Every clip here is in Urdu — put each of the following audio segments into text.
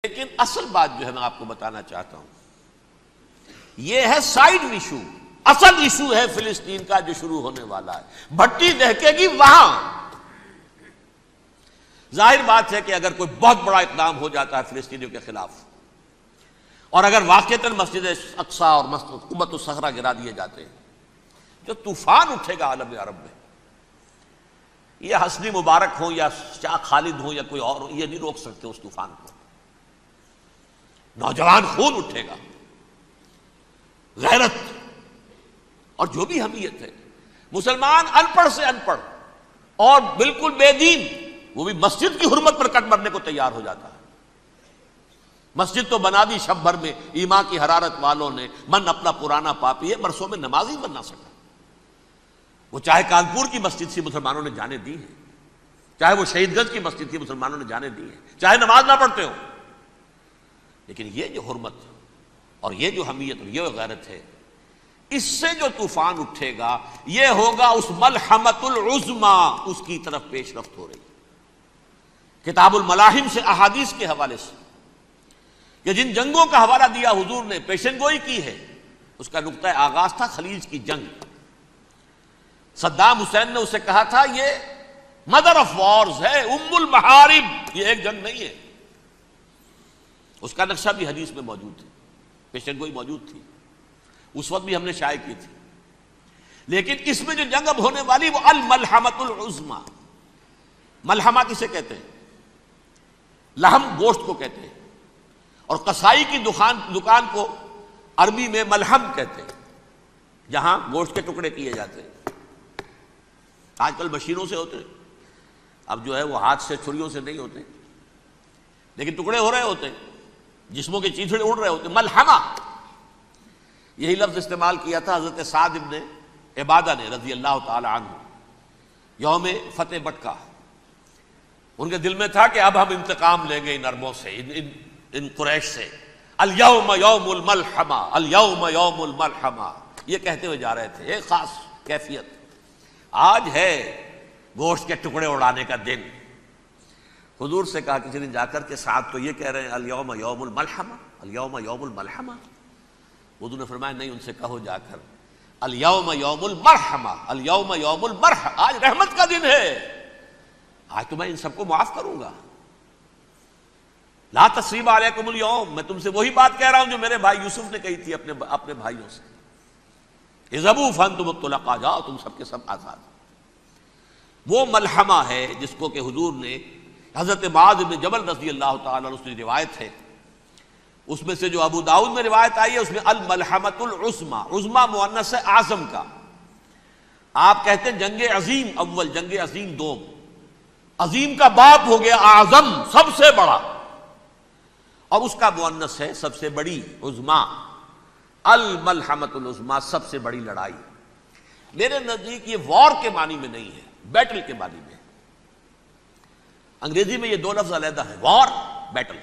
لیکن اصل بات جو ہے میں آپ کو بتانا چاہتا ہوں، یہ ہے سائیڈ ایشو. اصل ایشو ہے فلسطین کا جو شروع ہونے والا ہے. بھٹی دہکے گی وہاں. ظاہر بات ہے کہ اگر کوئی بہت بڑا اقدام ہو جاتا ہے فلسطینیوں کے خلاف، اور اگر واقعتاً مسجد اقصی اور قبۃ الصخرہ گرا دیے جاتے ہیں، جو طوفان اٹھے گا عالم عرب میں، یہ حسنی مبارک ہوں یا شاہ خالد ہوں یا کوئی اور ہوں، یہ نہیں روک سکتے اس طوفان کو. نوجوان خون اٹھے گا، غیرت اور جو بھی حمیت ہے. مسلمان ان پڑھ سے ان پڑھ اور بالکل بے دین، وہ بھی مسجد کی حرمت پر کٹ مرنے کو تیار ہو جاتا ہے. مسجد تو بنا دی شب بھر میں ایمان کی حرارت والوں نے، من اپنا پرانا پاپی ہے، برسوں میں نماز ہی بن نہ سکا. وہ چاہے کانپور کی مسجد سے مسلمانوں نے جانے دی ہیں، چاہے وہ شہید گنج کی مسجد تھی مسلمانوں نے جانے دی ہیں، چاہے نماز نہ پڑھتے ہو. لیکن یہ جو حرمت اور یہ جو حمیت اور یہ غیرت ہے، اس سے جو طوفان اٹھے گا یہ ہوگا اس ملحمۃ العظما، اس کی طرف پیش رفت ہو رہی. کتاب الملاحم سے احادیث کے حوالے سے کہ جن جنگوں کا حوالہ دیا حضور نے، پیشن گوئی کی ہے، اس کا نقطہ آغاز تھا خلیج کی جنگ. صدام حسین نے اسے کہا تھا یہ مدر آف وارز ہے، ام المحارب، یہ ایک جنگ نہیں ہے. اس کا نقشہ بھی حدیث میں موجود ہے، پیشن گوئی موجود تھی، اس وقت بھی ہم نے شائع کی تھی. لیکن اس میں جو جنگ اب ہونے والی وہ الملحمۃ العظما. ملحمہ کسے کہتے ہیں؟ لحم گوشت کو کہتے ہیں، اور قصائی کی دکان کو عربی میں ملحم کہتے ہیں، جہاں گوشت کے ٹکڑے کیے جاتے ہیں. آج کل مشینوں سے ہوتے ہیں، اب جو ہے وہ ہاتھ سے چھریوں سے نہیں ہوتے، لیکن ٹکڑے ہو رہے ہوتے ہیں، جسموں کے چیتھڑے اڑ رہے ہوتے ہیں. ملحمہ یہی لفظ استعمال کیا تھا حضرت سعد ابن عبادہ نے رضی اللہ تعالی عنہ یوم فتح مکہ. ان کے دل میں تھا کہ اب ہم انتقام لیں گے ان عربوں سے، ان قریش سے. الیوم یوم الملحمہ، الیوم یوم الملحمہ، یہ کہتے ہوئے جا رہے تھے. ایک خاص کیفیت، آج ہے گوشت کے ٹکڑے اڑانے کا دن. حضور سے کہا کسی دن جا کر کے ساتھ تو یہ کہہ رہے ہیں الیوم یوم الملحمہ، الیوم یوم الملحمہ. حضور نے فرمایا نہیں، ان سے کہو جا کر الیوم یوم المرحمہ، الیوم یوم المرحمہ، آج رحمت کا دن ہے، آج تو میں ان سب کو معاف کروں گا. لا تثریب علیکم اليوم، میں تم سے وہی بات کہہ رہا ہوں جو میرے بھائی یوسف نے کہی تھی اپنے بھائیوں سے. اذهبوا فانتم الطلقاء، جاؤ تم سب کے سب آزاد. وہ ملحمہ ہے جس کو کہ حضور نے حضرت معاذ بن جبل رضی اللہ تعالیٰ عنہ سے روایت ہے، اس میں سے جو ابو داؤد میں روایت آئی ہے اس میں الملحمۃ العظما، عظما مؤنث ہے اعظم کا. آپ کہتے ہیں جنگ عظیم اول، جنگ عظیم دوم. عظیم کا باپ ہو گیا اعظم، سب سے بڑا، اور اس کا مؤنث ہے سب سے بڑی، عظما. الملحمۃ العظما، سب سے بڑی لڑائی. میرے نزدیک یہ وار کے معنی میں نہیں ہے، بیٹل کے معنی میں. انگریزی میں یہ دو لفظ علیحدہ ہیں، وار، بیٹل.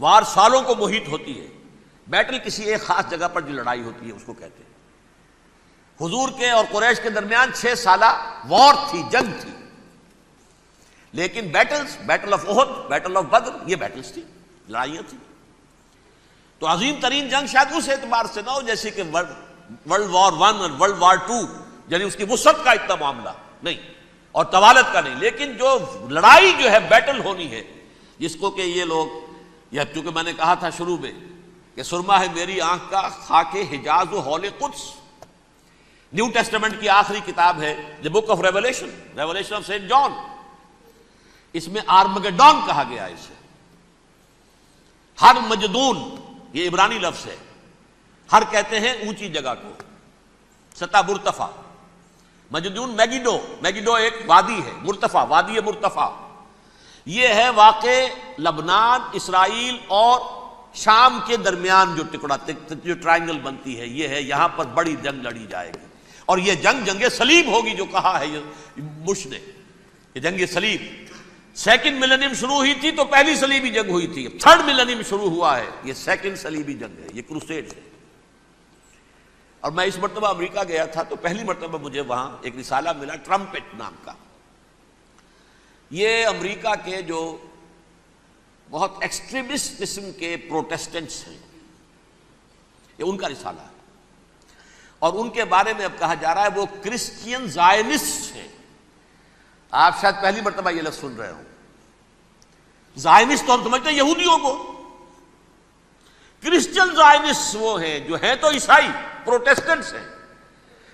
وار سالوں کو محیط ہوتی ہے، بیٹل کسی ایک خاص جگہ پر جو لڑائی ہوتی ہے اس کو کہتے ہیں. حضور کے اور قریش کے درمیان 6 سالہ وار تھی، جنگ تھی. لیکن battles, battle of Uhud, battle of Badr, یہ بیٹلز تھی، لڑائیاں تھیں. تو عظیم ترین جنگ شاید اس اعتبار سے نہ ہو جیسے کہ ورلڈ وار 1 اور ورلڈ وار 2، یعنی اس کی وسعت کا اتنا معاملہ نہیں اور طوالت کا نہیں. لیکن جو لڑائی جو ہے بیٹل ہونی ہے، جس کو کہ یہ لوگ، یا چونکہ میں نے کہا تھا شروع میں کہ سرما ہے میری آنکھ کا خاک حجاز و ہول قدس. نیو ٹیسٹمنٹ کی آخری کتاب ہے the book of Revelation, Revelation of Saint John. اس میں آرمگڈون کہا گیا ہے اسے. ہر مجدون، یہ عبرانی لفظ ہے. ہر کہتے ہیں اونچی جگہ کو، سطح مرتفع. مجدون میگیڈو، میگیڈو ایک وادی ہے، مرتفع، وادی مرتفع. یہ ہے واقع لبنان، اسرائیل اور شام کے درمیان جو ٹکڑا، جو ٹرائنگل بنتی ہے، یہ ہے. یہاں پر بڑی جنگ لڑی جائے گی، اور یہ جنگ جنگ صلیب ہوگی جو کہا ہے بش نے، یہ جنگ صلیب. سیکنڈ ملینیم شروع ہوئی تھی تو پہلی صلیبی جنگ ہوئی تھی. 3rd ملینیم شروع ہوا ہے، یہ 2nd صلیبی جنگ ہے، یہ کروسیڈ ہے. اور میں اس مرتبہ امریکہ گیا تھا تو پہلی مرتبہ مجھے وہاں ایک رسالہ ملا ٹرمپٹ نام کا. یہ امریکہ کے جو بہت ایکسٹریمسٹ قسم کے پروٹیسٹنٹس ہیں، یہ ان کا رسالہ ہے، اور ان کے بارے میں اب کہا جا رہا ہے وہ کرسچین زائنسٹ ہیں۔ آپ شاید پہلی مرتبہ یہ لفظ سن رہے ہوں۔ زائنسٹ تو ہم سمجھتے ہیں یہودیوں کو، کرسچین زائنسٹ وہ ہیں جو ہیں تو عیسائی پروٹیسٹنٹس ہیں،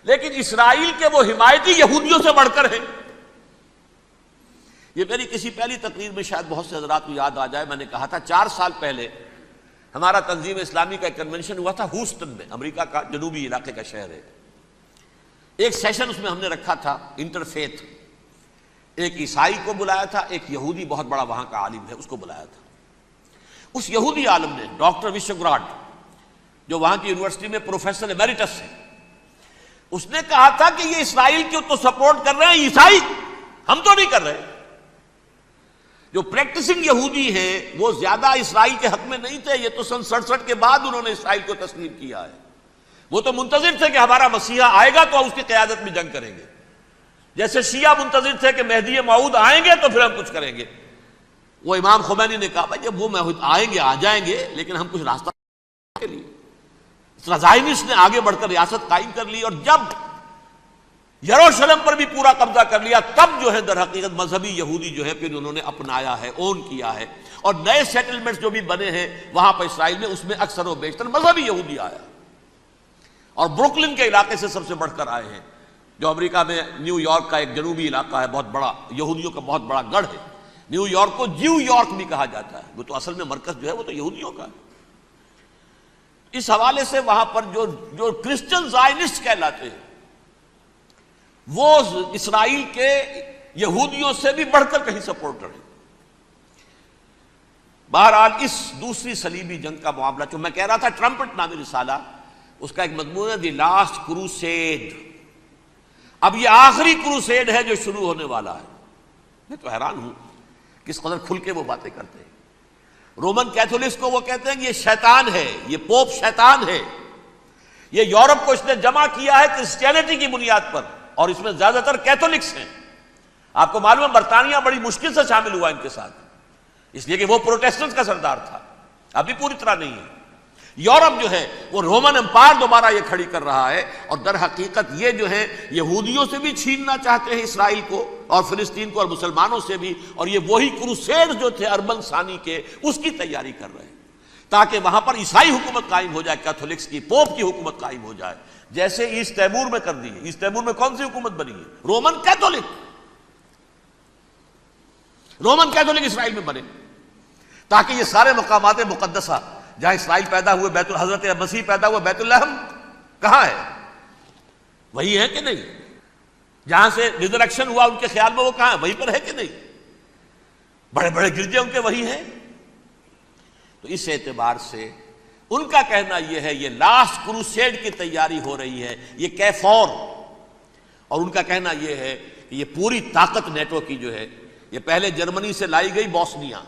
لیکن اسرائیل کے وہ حمایتی یہودیوں سے بڑھ کر ہیں۔ یہ میری کسی پہلی تقریر میں شاید بہت سے حضرات کو یاد آ جائے، میں نے کہا تھا 4 سال پہلے ہمارا تنظیم اسلامی کا ایک کنونشن ہوا تھا ہیوسٹن میں، امریکہ کا جنوبی علاقے کا شہر ہے۔ ایک سیشن اس میں ہم نے رکھا تھا انٹرفیتھ، ایک عیسائی کو بلایا تھا، ایک یہودی بہت بڑا وہاں کا عالم ہے اس کو بلایا تھا۔ اس یہودی عالم نے ڈاکٹر وشوگراڈ، جو وہاں کی یونیورسٹی میں پروفیسر ایمیریٹس ہے، اس نے کہا تھا کہ یہ اسرائیل کو تو سپورٹ کر رہے ہیں عیسائی، ہم تو نہیں کر رہے۔ جو پریکٹسنگ یہودی ہیں وہ زیادہ اسرائیل کے حق میں نہیں تھے، یہ تو سن 67 کے بعد انہوں نے اسرائیل کو تسلیم کیا ہے۔ وہ تو منتظر تھے کہ ہمارا مسیحا آئے گا تو اس کی قیادت میں جنگ کریں گے، جیسے شیعہ منتظر تھے کہ مہدی موعود آئیں گے تو پھر ہم کچھ کریں گے۔ وہ امام خمینی نے کہا بھائی جب وہ آئیں گے آ جائیں گے، لیکن ہم کچھ راستہ کے لیے۔ زائنسٹ نے آگے بڑھ کر ریاست قائم کر لی، اور جب یروشلم پر بھی پورا قبضہ کر لیا، تب جو ہے در حقیقت مذہبی یہودی جو ہے پھر انہوں نے اپنایا ہے، اون کیا ہے، اور نئے سیٹلمنٹس جو بھی بنے ہیں وہاں پر اسرائیل میں، اس میں اکثر و بیشتر مذہبی یہودی آیا، اور بروکلن کے علاقے سے سب سے بڑھ کر آئے ہیں، جو امریکہ میں نیو یارک کا ایک جنوبی علاقہ ہے، بہت بڑا یہودیوں کا بہت بڑا گڑھ ہے۔ نیو یارک کو جیو یارک بھی کہا جاتا ہے، وہ تو اصل میں مرکز جو ہے وہ تو یہودیوں کا ہے۔ اس حوالے سے وہاں پر جو کرسچن زائنسٹ کہلاتے ہیں وہ اسرائیل کے یہودیوں سے بھی بڑھ کر کہیں سپورٹر ہیں۔ بہرحال اس دوسری صلیبی جنگ کا معاملہ جو میں کہہ رہا تھا، ٹرمپٹ نامی رسالہ، اس کا ایک مضمون ہے دی لاسٹ کروسیڈ۔ اب یہ آخری کروسیڈ ہے جو شروع ہونے والا ہے۔ میں تو حیران ہوں کس قدر کھل کے وہ باتیں کرتے ہیں۔ رومن کیتھولکس کو وہ کہتے ہیں کہ یہ شیطان ہے، یہ پوپ شیطان ہے، یہ یورپ کو اس نے جمع کیا ہے کرسچینٹی کی بنیاد پر، اور اس میں زیادہ تر کیتھولکس ہیں۔ آپ کو معلوم ہے برطانیہ بڑی مشکل سے شامل ہوا ان کے ساتھ، اس لیے کہ وہ پروٹیسٹنٹس کا سردار تھا، ابھی پوری طرح نہیں ہے۔ یورپ جو ہے وہ رومن امپائر دوبارہ یہ کھڑی کر رہا ہے، اور در حقیقت یہ جو ہے یہودیوں سے بھی چھیننا چاہتے ہیں اسرائیل کو اور فلسطین کو، اور مسلمانوں سے بھی، اور یہ وہی کروسیڈ جو تھے اربن ثانی کے، اس کی تیاری کر رہے ہیں تاکہ وہاں پر عیسائی حکومت قائم ہو جائے، کیتھولکس کی، پوپ کی حکومت قائم ہو جائے، جیسے ایسٹ تیمور میں کر دی ہے۔ ایسٹ تیمور میں کون سی حکومت بنی ہے؟ رومن کیتھولک، رومن کیتھولک اسرائیل میں بنے، تاکہ یہ سارے مقامات مقدسہ جہاں اسرائیل پیدا ہوئے، حضرت مسیح پیدا ہوئے، بیت الحم کہاں ہے؟ وہی ہے کہ نہیں؟ جہاں سے ریزریکشن ہوا ان کے خیال میں وہ کہاں ہے؟ وہیں پر ہے کہ نہیں؟ بڑے بڑے گرجے ان کے وہی ہیں۔ تو اس اعتبار سے ان کا کہنا یہ ہے یہ لاسٹ کروسیڈ کی تیاری ہو رہی ہے، یہ کیفور، اور ان کا کہنا یہ ہے کہ یہ پوری طاقت نیٹو کی جو ہے، یہ پہلے جرمنی سے لائی گئی بوسنیا،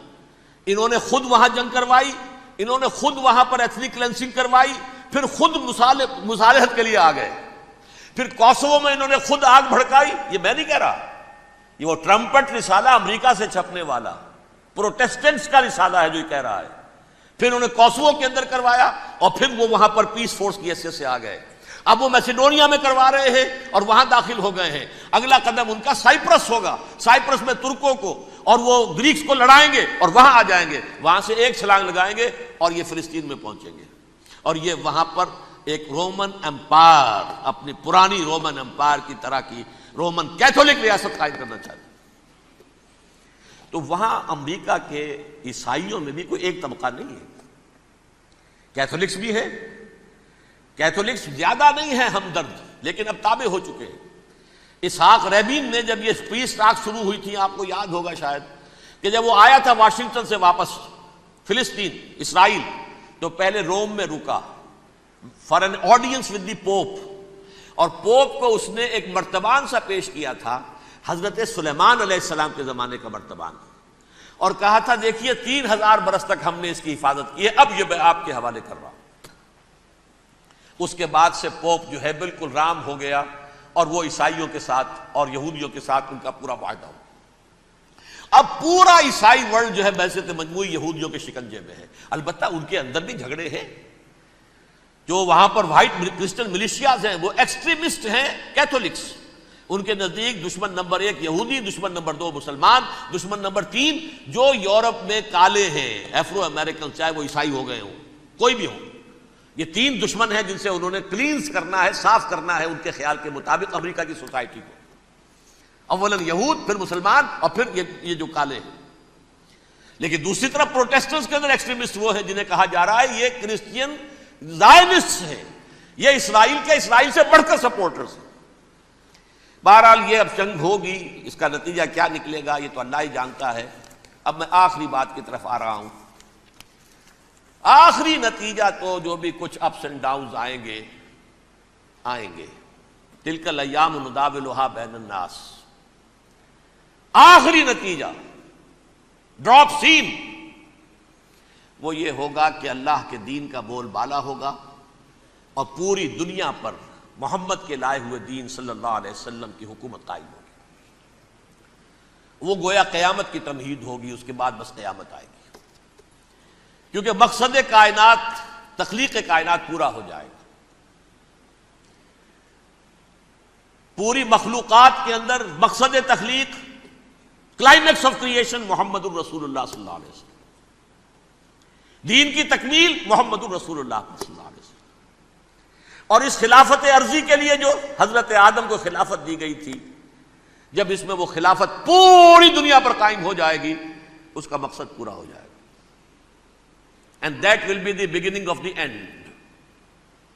انہوں نے خود وہاں جنگ کروائی، انہوں نے خود وہاں پر ایتھنک کلینسنگ کروائی، پھر خود مصالحت کے لیے آ گئے، پھر کوسوو میں انہوں نے خود آگ بھڑکائی۔ یہ میں نہیں کہہ رہا، یہ وہ ٹرمپٹ رسالہ امریکہ سے چھپنے والا پروٹیسٹنٹس کا رسالہ ہے جو یہ کہہ رہا ہے۔ پھر انہوں نے کوسوو کے اندر کروایا، اور پھر وہ وہاں پر پیس فورس کی حیثیت سے آ گئے۔ اب وہ میسیڈونیا میں کروا رہے ہیں اور وہاں داخل ہو گئے ہیں۔ اگلا قدم ان کا سائپرس ہوگا، سائپرس میں ترکوں کو اور وہ گریکس کو لڑائیں گے اور وہاں آ جائیں گے، وہاں سے ایک چھلانگ لگائیں گے اور یہ فلسطین میں پہنچیں گے، اور یہ وہاں پر ایک رومن امپائر، اپنی پرانی رومن امپائر کی طرح کی رومن کیتھولک ریاست قائم کرنا چاہتے ہیں۔ تو وہاں امریکہ کے عیسائیوں میں بھی کوئی ایک طبقہ نہیں ہے، کیتھولکس بھی ہے، کیتھولکس زیادہ نہیں ہے ہمدرد، لیکن اب تابع ہو چکے ہیں۔ اسحاق ریبین نے جب یہ پیس ٹاک شروع ہوئی تھی، آپ کو یاد ہوگا شاید کہ جب وہ آیا تھا واشنگٹن سے واپس فلسطین اسرائیل، تو پہلے روم میں رکا for an audience with the pope, اور پوپ کو اس نے ایک مرتبان سا پیش کیا تھا، حضرت سلیمان علیہ السلام کے زمانے کا مرتبان، اور کہا تھا دیکھیے 3000 برس تک ہم نے اس کی حفاظت کی ہے، اب یہ میں آپ کے حوالے کر رہا ہوں۔ اس کے بعد سے پوپ جو ہے بالکل رام ہو گیا، اور وہ عیسائیوں کے ساتھ اور یہودیوں کے ساتھ ان کا پورا معاہدہ ہو۔ اب پورا عیسائی ورلڈ جو ہے بعثت مجموعی یہودیوں کے شکنجے میں ہے. البتہ ان کے اندر بھی جھگڑے ہیں. جو وہاں پر وائٹ کرسچن ملیشیاز ہیں وہ ایکسٹریمسٹ ہیں کیتھولکس. ان کے نزدیک دشمن نمبر 1 یہودی، دشمن نمبر 2 مسلمان، دشمن نمبر 3 جو یورپ میں کالے ہیں، ایفرو امریکن، چاہے وہ عیسائی ہو گئے ہوں کوئی بھی ہو. یہ 3 دشمن ہیں جن سے انہوں نے کلینز کرنا ہے، صاف کرنا ہے ان کے خیال کے مطابق امریکہ کی سوسائٹی کو. اولاً یہود، پھر مسلمان، اور پھر یہ جو کالے ہیں. لیکن دوسری طرف پروٹیسٹنٹس کے اندر ایکسٹریمسٹ وہ ہیں جنہیں کہا جا رہا ہے یہ کرسچین زائنسٹ ہیں، یہ اسرائیل سے بڑھ کر سپورٹرز ہیں. بہرحال یہ اب جنگ ہوگی، اس کا نتیجہ کیا نکلے گا یہ تو اللہ ہی جانتا ہے. اب میں آخری بات کی طرف آ رہا ہوں. آخری نتیجہ تو جو بھی کچھ اپس اینڈ ڈاؤنز آئیں گے. تلک الایام نداولھا بین الناس. آخری نتیجہ ڈراپ سین وہ یہ ہوگا کہ اللہ کے دین کا بول بالا ہوگا اور پوری دنیا پر محمد کے لائے ہوئے دین صلی اللہ علیہ وسلم کی حکومت قائم ہوگی. وہ گویا قیامت کی تمہید ہوگی، اس کے بعد بس قیامت آئے گی. کیونکہ مقصد کائنات، تخلیق کائنات پورا ہو جائے گا. پوری مخلوقات کے اندر مقصد تخلیق، کلائمیکس آف کریشن محمد الرسول اللہ صلی اللہ علیہ وسلم. دین کی تکمیل محمد الرسول اللہ صلی اللہ علیہ وسلم. اور اس خلافت عرضی کے لیے جو حضرت آدم کو خلافت دی گئی تھی، جب اس میں وہ خلافت پوری دنیا پر قائم ہو جائے گی اس کا مقصد پورا ہو جائے گا. And that will be the beginning of the end.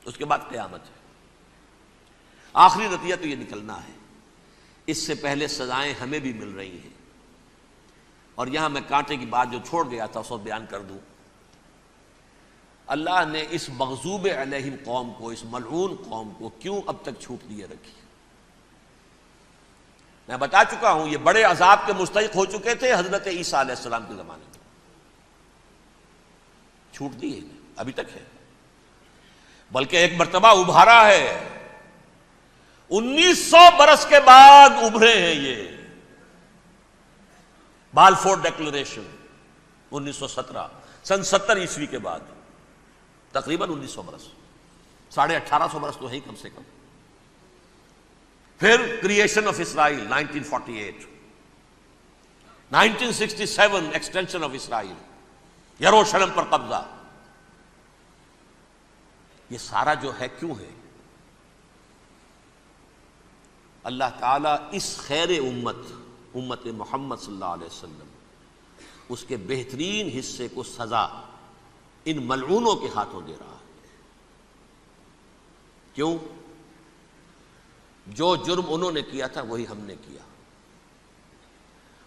اس کے بعد قیامت ہے. آخری نتیجہ تو یہ نکلنا ہے. اس سے پہلے سزائیں ہمیں بھی مل رہی ہیں. اور یہاں میں کانٹے کی بات جو چھوڑ گیا تھا اس کو بیان کر دوں. اللہ نے اس مغضوب علیہم قوم کو، اس ملعون قوم کو کیوں اب تک چھوٹ دیے رکھی؟ میں بتا چکا ہوں یہ بڑے عذاب کے مستحق ہو چکے تھے حضرت عیسیٰ علیہ السلام کے زمانے میں. چھوٹ دی ہے ابھی تک ہے، بلکہ ایک مرتبہ ابھارا ہے. 1900 برس کے بعد ابھرے ہیں یہ. بالفور ڈیکلریشن 1917 سن 70 عیسوی کے بعد، تقریباً 1900 برس، 1850 برس تو ہے کم سے کم. پھر creation of Israel 1948، 1967 extension of Israel, یروشلم پر قبضہ. یہ سارا جو ہے کیوں ہے؟ اللہ تعالیٰ اس خیر امت محمد صلی اللہ علیہ وسلم، اس کے بہترین حصے کو سزا ان ملعونوں کے ہاتھوں دے رہا ہے. کیوں؟ جو جرم انہوں نے کیا تھا وہی ہم نے کیا.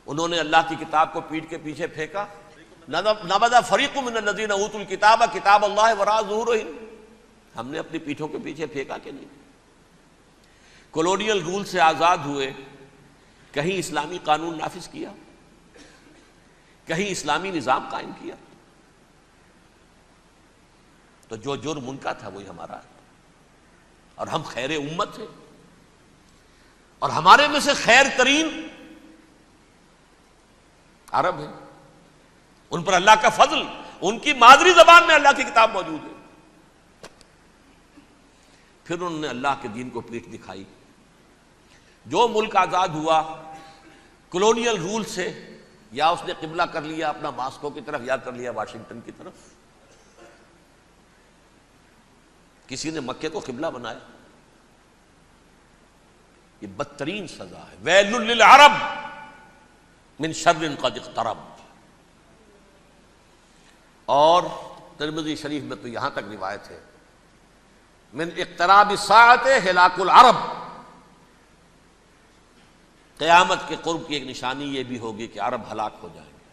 انہوں نے اللہ کی کتاب کو پیٹھ کے پیچھے پھینکا. نبذ فریق من الذین اوتوا الکتاب کتاب اللہ وراء ظہورہم. ہم نے اپنی پیٹھوں کے پیچھے پھینکا کہ نہیں؟ کولونیل رول سے آزاد ہوئے، کہیں اسلامی قانون نافذ کیا، کہیں اسلامی نظام قائم کیا. تو جو جرم ان کا تھا وہی ہمارا ہے. اور ہم خیر امت ہیں، اور ہمارے میں سے خیر ترین عرب ہیں. ان پر اللہ کا فضل، ان کی مادری زبان میں اللہ کی کتاب موجود ہے. پھر انہوں نے اللہ کے دین کو پیٹھ دکھائی. جو ملک آزاد ہوا کولونیل رول سے، یا اس نے قبلہ کر لیا اپنا ماسکو کی طرف یا کر لیا واشنگٹن کی طرف. کسی نے مکے کو قبلہ بنایا. یہ بدترین سزا ہے. ویل للعرب من شر قد اقترب. اور ترمذی شریف میں تو یہاں تک روایت ہے من اقتراب الساعۃ ہلاک العرب. قیامت کے قرب کی ایک نشانی یہ بھی ہوگی کہ عرب ہلاک ہو جائیں گے.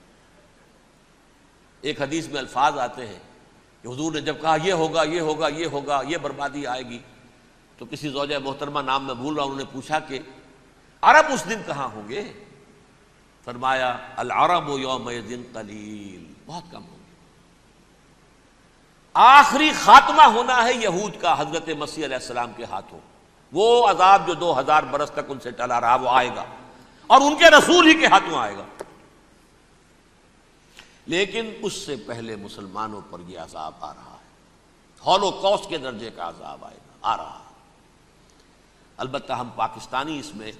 ایک حدیث میں الفاظ آتے ہیں کہ حضور نے جب کہا یہ ہوگا یہ ہوگا یہ ہوگا یہ بربادی آئے گی، تو کسی زوجہ محترمہ نام میں بھول رہا ہوں، انہوں نے پوچھا کہ عرب اس دن کہاں ہوں گے؟ فرمایا العرب یومئذ قلیل، بہت کم ہوں گے. آخری خاتمہ ہونا ہے یہود کا حضرت مسیح علیہ السلام کے ہاتھوں. وہ عذاب جو 2000 برس تک ان سے ٹلا رہا وہ آئے گا، اور ان کے رسول ہی کے ہاتھوں آئے گا. لیکن اس سے پہلے مسلمانوں پر یہ عذاب آ رہا ہے، ہولوکاسٹ کے درجے کا عذاب آ رہا ہے۔ البتہ ہم پاکستانی اس میں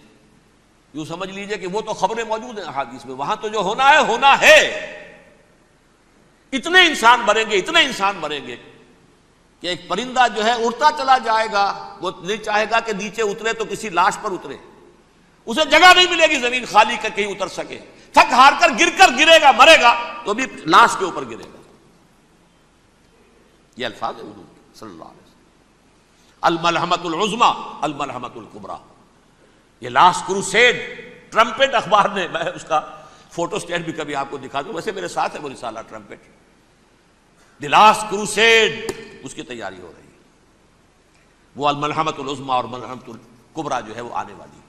یوں سمجھ لیجئے کہ وہ تو خبریں موجود ہیں احادیث میں، وہاں تو جو ہونا ہے، اتنے انسان مریں گے کہ ایک پرندہ جو ہے اڑتا چلا جائے گا، وہ نہیں چاہے گا کہ نیچے اترے تو کسی لاش پر اترے، اسے جگہ نہیں ملے گی زمین خالی کر کہیں اتر سکے، تھک ہار کر گرے گا، مرے گا تو بھی لاش کے اوپر گرے گا۔ یہ الفاظ ہے حضور صلی اللہ علیہ وسلم، الملحمۃ العظمیٰ الملحمۃ الکبریٰ، یہ لاسٹ کروسیڈ، ٹرمپٹ اخبار نے، میں اس کا فوٹو اسٹیٹ بھی کبھی آپ کو دکھا دوں، ویسے میرے ساتھ ہے وہ رسالہ ٹرمپٹ، دی لاسٹ کروسیڈ، اس کی تیاری ہو رہی ہے۔ وہ الملحمۃ العظمیٰ اور ملحمۃ الکبریٰ جو ہے وہ آنے والی ہے۔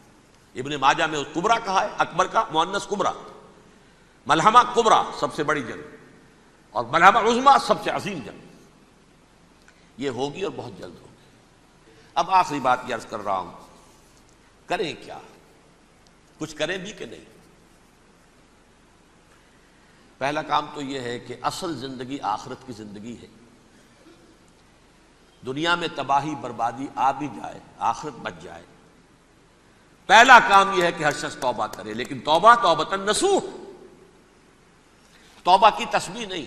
ابن ماجہ میں اس کبریٰ کہا ہے، اکبر کا مؤنث کبریٰ، ملحمہ کبریٰ سب سے بڑی جنگ، اور ملحمہ عظمیٰ سب سے عظیم جنگ، یہ ہوگی اور بہت جلد ہوگی۔ اب آخری بات یہ عرض کر رہا ہوں، کریں کیا؟ کچھ کریں بھی کہ نہیں؟ پہلا کام تو یہ ہے کہ اصل زندگی آخرت کی زندگی ہے۔ دنیا میں تباہی بربادی آ بھی جائے، آخرت بچ جائے، پہلا کام یہ ہے کہ ہر شخص توبہ کرے، لیکن توبہ توبۃ نصوح، توبہ کی تسبیح نہیں،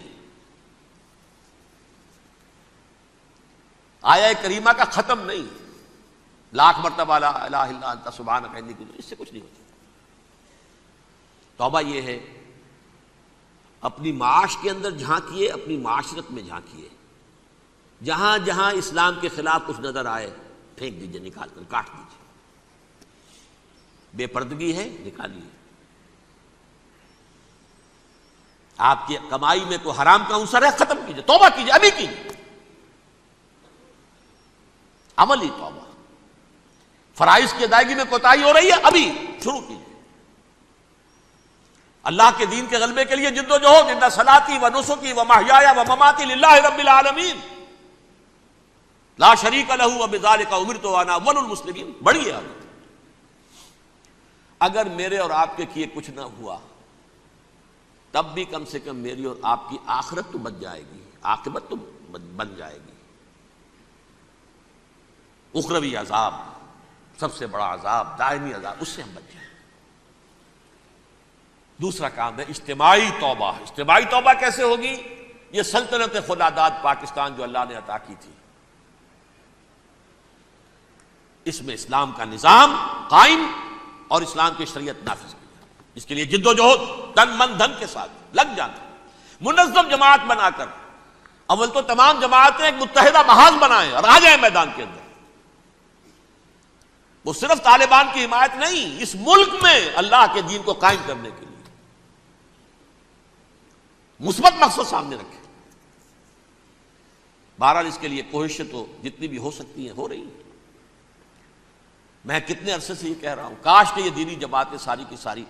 آیہ کریمہ کا ختم نہیں، لاکھ مرتبہ لا الہ الا انت سبحانک انی کنت، اس سے کچھ نہیں ہوتا۔ توبہ یہ ہے اپنی معاش کے اندر جھانکیے، اپنی معاشرت میں جھانکیے، جہاں جہاں اسلام کے خلاف کچھ نظر آئے پھینک دیجئے، نکال کر کاٹ دیجئے، بے پردگی ہے نکالیے، آپ کی کمائی میں کوئی حرام کا عنصر ہے ختم کیجئے، توبہ کیجئے، ابھی کیجئے، عملی توبہ۔ فرائض کی ادائیگی میں کوتاہی ہو رہی ہے، ابھی شروع کیجئے، اللہ کے دین کے غلبے کے لیے جد و جہد، ان صلاتی و نسکی و محیای و مماتی للہ رب العالمین لا شریک لہ وبذالک امرت وانا اول المسلمین، بڑی ہے۔ اگر میرے اور آپ کے کیے کچھ نہ ہوا تب بھی کم سے کم میری اور آپ کی آخرت تو بچ جائے گی، عاقبت تو بن جائے گی۔ اخروی عذاب، سب سے بڑا عذاب، دائمی عذاب، اس سے ہم بچ جائیں۔ دوسرا کام ہے اجتماعی توبہ۔ اجتماعی توبہ کیسے ہوگی؟ یہ سلطنت خداداد پاکستان جو اللہ نے عطا کی تھی، اس میں اسلام کا نظام قائم اور اسلام کی شریعت نافذ کی جائے، اس کے لیے جد و جہد تن من دھن کے ساتھ لگ جانا، منظم جماعت بنا کر، اول تو تمام جماعتیں ایک متحدہ محاذ بنائیں اور آ جائیں میدان کے اندر۔ وہ صرف طالبان کی حمایت نہیں، اس ملک میں اللہ کے دین کو قائم کرنے کے لیے مثبت مقصد سامنے رکھے۔ بہرحال اس کے لیے کوششیں تو جتنی بھی ہو سکتی ہیں ہو رہی ہیں۔ میں کتنے عرصے سے یہ کہہ رہا ہوں، کاش کہ یہ دینی جماعتیں ساری کی ساری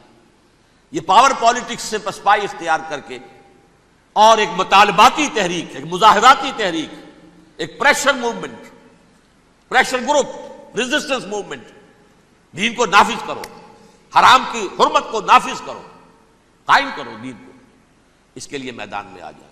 یہ پاور پالیٹکس سے پسپائی اختیار کر کے اور ایک مطالباتی تحریک، ایک مظاہراتی تحریک، ایک pressure movement, pressure group, resistance movement, دین کو نافذ کرو، حرام کی حرمت کو نافذ کرو، قائم کرو دین کو، اس کے لیے میدان میں آ جائے۔